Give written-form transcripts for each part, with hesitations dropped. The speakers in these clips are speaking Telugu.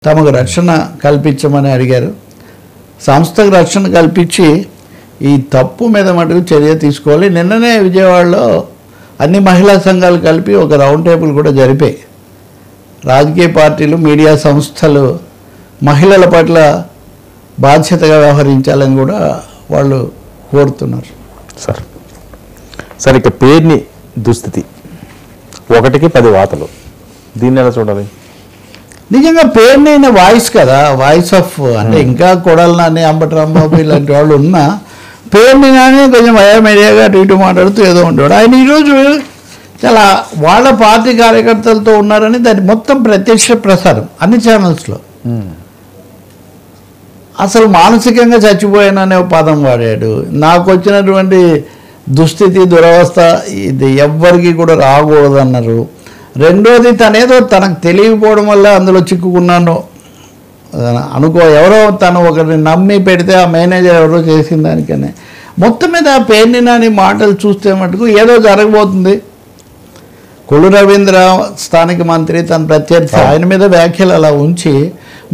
తమకు రక్షణ కల్పించమని అడిగారు. సంస్థకు రక్షణ కల్పించి ఈ తప్పు మీద మటుకు చర్య తీసుకోవాలి. నిన్ననే విజయవాడలో అన్ని మహిళా సంఘాలు కలిపి ఒక రౌండ్ టేబుల్ కూడా జరిపాయి. రాజకీయ పార్టీలు, మీడియా సంస్థలు మహిళల పట్ల బాధ్యతగా వ్యవహరించాలని కూడా వాళ్ళు కోరుతున్నారు. సార్ ఇక పేర్ని దుస్థితి 1కి 10 వాతలు, దీన్ని ఎలా చూడాలి? నిజంగా పేరునైన వాయిస్ కదా, వాయిస్ ఆఫ్ అంటే ఇంకా కొడాలి నాని, అంబటి రాంబాబు ఇలాంటి వాళ్ళు ఉన్నా పేరుని నాని కొంచెం మీడియాగా అటు ఇటు మాట్లాడుతూ ఏదో ఉండేవాడు. ఆయన ఈరోజు చాలా వాళ్ళ పార్టీ కార్యకర్తలతో ఉన్నారని దాని మొత్తం ప్రత్యక్ష ప్రసారం అన్ని ఛానల్స్లో. అసలు మానసికంగా చచ్చిపోయాననే పదం వాడాడు. నాకు వచ్చినటువంటి దుస్థితి, దురవస్థ ఇది ఎవ్వరికి కూడా రాకూడదన్నారు. రెండోది తనేదో తనకు తెలియకపోవడం వల్ల అందులో చిక్కుకున్నాను ఎవరో తను ఒకరిని నమ్మి పెడితే ఆ మేనేజర్ ఎవరో చేసిన దానికనే. మొత్తం మీద పేర్ని నాని మాటలు చూస్తే మటుకు ఏదో జరగబోతుంది. కొల్లు రవీంద్ర స్థానిక మంత్రి, తన ప్రత్యర్థి, ఆయన మీద వ్యాఖ్యలు అలా ఉంచి,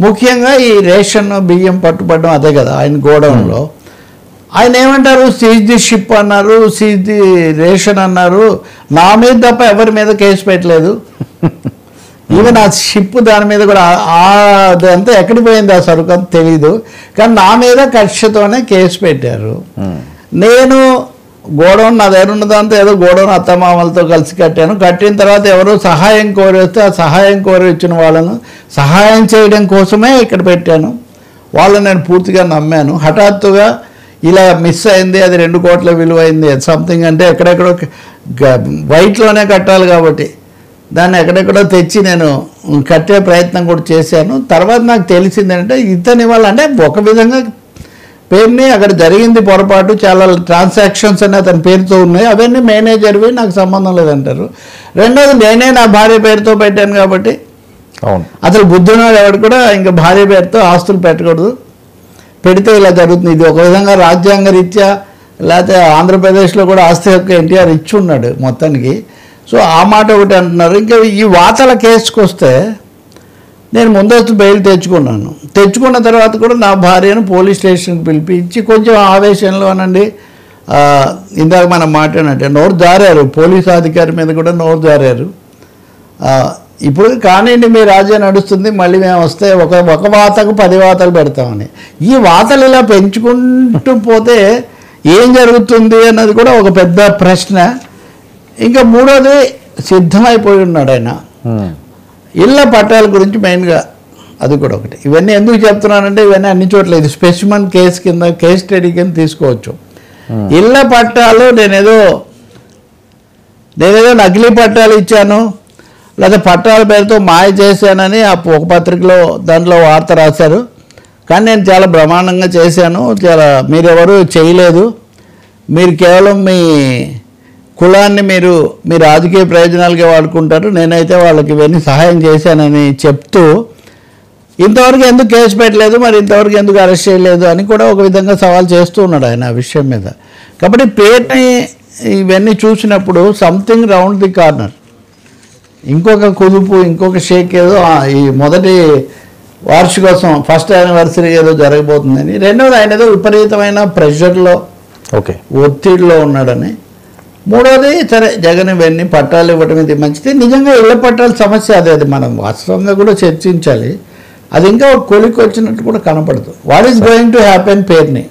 ముఖ్యంగా ఈ రేషన్ బియ్యం పట్టుబడడం అదే కదా ఆయన గోడౌన్లో. ఆయన ఏమంటారు, సీజ్ ది షిప్ అన్నారు, సీజ్ ది రేషన్ అన్నారు. నా మీద తప్ప ఎవరి మీద కేసు పెట్టలేదు. ఈవెన్ ఆ షిప్ దాని మీద కూడా అదంతా ఎక్కడికి పోయింది ఆ సరుకు అంత తెలీదు, కానీ నా మీద కక్షతోనే కేసు పెట్టారు. నేను గోడౌన్ నా దగ్గర ఉన్న దాంతో ఏదో గోడౌన్ అత్తమామలతో కలిసి కట్టాను. కట్టిన తర్వాత ఎవరో సహాయం కోరేస్తే ఆ సహాయం కోరి ఇచ్చిన వాళ్ళను సహాయం చేయడం కోసమే ఇక్కడ పెట్టాను. వాళ్ళని నేను పూర్తిగా నమ్మాను. హఠాత్తుగా ఇలా మిస్ అయింది, అది 2 కోట్ల విలువైంది సంథింగ్ అంటే ఎక్కడెక్కడో వైట్లోనే కట్టాలి కాబట్టి దాన్ని ఎక్కడెక్కడో తెచ్చి నేను కట్టే ప్రయత్నం కూడా చేశాను. తర్వాత నాకు తెలిసింది అంటే ఇతని వల్ల అంటే ఒక విధంగా పేరుని అక్కడ జరిగింది పొరపాటు, చాలా ట్రాన్సాక్షన్స్ అనే అతని పేరుతో ఉన్నాయి, అవన్నీ మేనేజర్వి, నాకు సంబంధం లేదంటారు. రెండోది నేనే నా భార్య పేరుతో పెట్టాను కాబట్టి అసలు బుద్ధున్నాడు ఎవడు కూడా ఇంకా భార్య పేరుతో ఆస్తులు పెట్టకూడదు, పెడితే ఇలా జరుగుతుంది. ఇది ఒక విధంగా రాజ్యాంగ రీత్యా లేకపోతే ఆంధ్రప్రదేశ్లో కూడా ఆస్తి హక్కు ఎన్టీఆర్ ఇచ్చి ఉన్నాడు మొత్తానికి. సో ఆ మాట ఒకటి అంటున్నారు. ఇంకా ఈ వాతల కేసుకు వస్తే నేను ముందస్తు బెయిల్ తెచ్చుకున్న తర్వాత కూడా నా భార్యను పోలీస్ స్టేషన్కి పిలిపించి కొంచెం ఆవేశంలో అనండి, ఇందాక మనం మాట్లాడినట్టే నోరు జారారు, పోలీసు అధికారి మీద కూడా నోరు జారారు. ఇప్పుడు కానివ్వండి మీ రాజ్యం నడుస్తుంది, మళ్ళీ మేము వస్తే ఒక వాతకు 10 వాతలు పెడతామని. ఈ వాతలు ఇలా పెంచుకుంటూ పోతే ఏం జరుగుతుంది అన్నది కూడా ఒక పెద్ద ప్రశ్న. ఇంకా మూడోది సిద్ధమైపోయి ఉన్నాడు ఆయన ఇళ్ల పట్టాల గురించి మెయిన్గా, అది కూడా ఒకటి. ఇవన్నీ ఎందుకు చెప్తున్నానంటే ఇవన్నీ అన్ని చోట్ల ఇది స్పెసిమన్ కేసు కింద, కేస్ స్టడీ కింద తీసుకోవచ్చు. ఇళ్ల పట్టాలు నేనేదో నకిలీ పట్టాలు ఇచ్చాను లేదా పట్టాల పేరుతో మాయ చేశానని ఒక పత్రికలో దాంట్లో వార్త రాశారు. కానీ నేను చాలా బ్రహ్మాండంగా చేశాను, మీరెవరూ చేయలేదు, మీరు కేవలం మీ కులాన్ని మీ రాజకీయ ప్రయోజనాలకే వాడుకుంటారు, నేనైతే వాళ్ళకి ఇవన్నీ సహాయం చేశానని చెప్తూ ఇంతవరకు ఎందుకు కేసు పెట్టలేదు, మరి ఇంతవరకు ఎందుకు అరెస్ట్ చేయలేదు అని కూడా ఒక విధంగా సవాల్ చేస్తూ ఉన్నాడు ఆయన ఆ విషయం మీద. కాబట్టి పేరుని ఇవన్నీ చూసినప్పుడు సంథింగ్ రౌండ్ ది కార్నర్, ఇంకొక కుదుపు, ఇంకొక షేక్ ఏదో ఈ మొదటి వార్షికోత్సవం ఫస్ట్ యానివర్సరీ ఏదో జరగబోతుందని. రెండవది ఆయన ఏదో విపరీతమైన ప్రెషర్లో ఒత్తిడిలో ఉన్నాడని. మూడోది సరే జగన్ ఇవన్నీ పట్టాలు ఇవ్వడం ఇది మంచిది. నిజంగా ఇళ్ల పట్టాల సమస్య అది మనం వాస్తవంగా కూడా చర్చించాలి. అది ఇంకా ఒక కొలికి వచ్చినట్టు కూడా కనపడదు. What is going to happen పేరుని